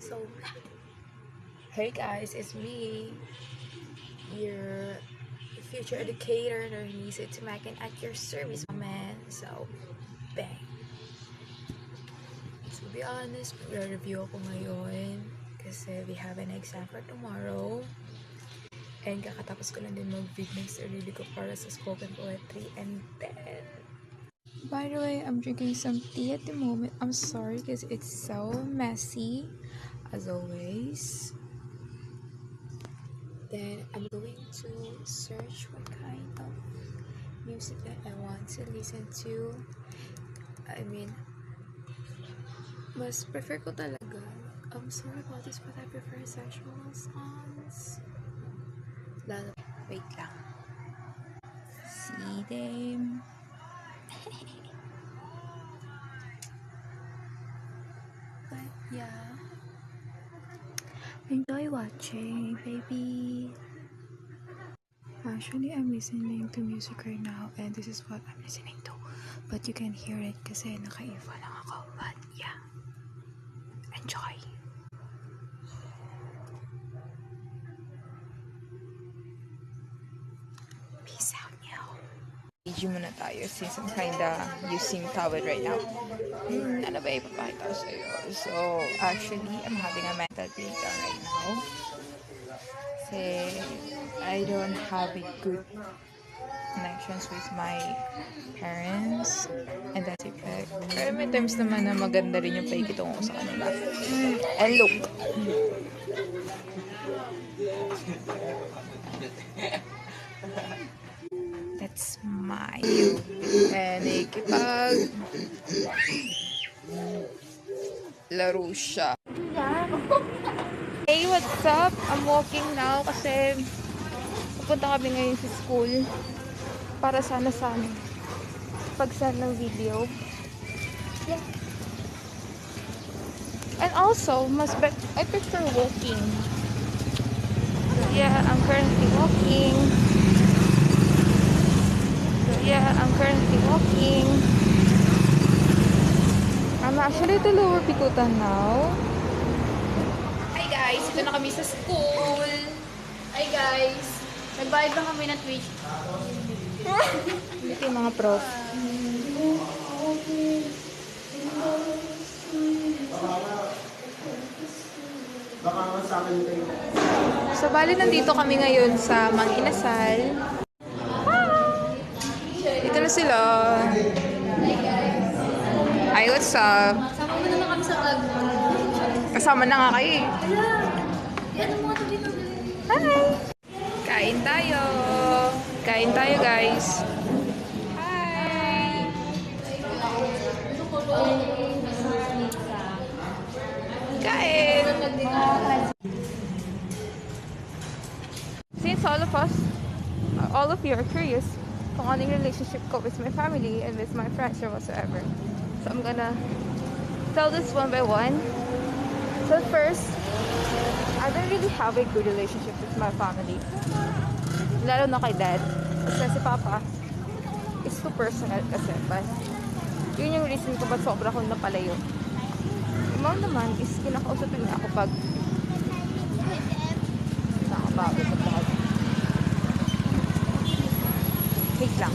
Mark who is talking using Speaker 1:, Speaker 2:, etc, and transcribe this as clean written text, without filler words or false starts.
Speaker 1: So, hey guys, it's me, your future educator, Nerlisa Tumakin at your service, man. So, bang. To be honest, mag-review ako ngayon kasi we have an exam for tomorrow. And kakatapos ko lang din mag-read ng sarili ko para sa spoken poetry. And then, by the way, I'm drinking some tea at the moment. I'm sorry because it's so messy, as always. Then I'm going to search what kind of music that I want to listen to. I mean, mas prefer ko talaga. I'm sorry about this, but I prefer sexual songs. Lalo, wait lang. See them. But yeah, enjoy watching, baby. Actually, I'm listening to music right now, and this is what I'm listening to. But you can hear it kasi naka-earphone lang ako. But yeah, enjoy. Peace out, yo. Video muna tayo since I'm kinda using towel right now. Ano ba ipapakita ko sa'yo? So, actually, I'm having a mental breakdown right now. Kasi I don't have a good connections with my parents and that's effect. Pero may times naman na maganda rin yung paikitungo ko sa kanila. And look. That's my and ikipag laro siya. Hey, what's up? I'm walking now kasi pupunta kami ngayon sa school para sana pag-send ng video. Yeah. And also, I prefer walking. So yeah, I'm currently walking. I'm actually at the Lower Pikutan now. Hi guys, ito na kami sa school. Hi guys, nagbayad na kami ng Twitch. Ito yung mga prof. So bali nandito kami ngayon sa Mang Inasal. Ito na sila. Hi, what's up?
Speaker 2: Kasama mo naman kami sa vlog.
Speaker 1: Kasama na nga kayo eh.
Speaker 2: Yan ang mga tabi na.
Speaker 1: Hi! Kain tayo! Kain tayo, guys! Hi! Kain! Since all of you are curious kung anong relationship ko with my family and with my friends or whatsoever. So I'm gonna tell this one by one. So first, I don't really have a good relationship with my family. Lalo na kay dad. Kasi si papa is too personal kasi. But yun yung reason ko ba't sobra akong napalayo. Yung mom naman is kinakausapin niya ako pag nakabagod na pag. Wait lang.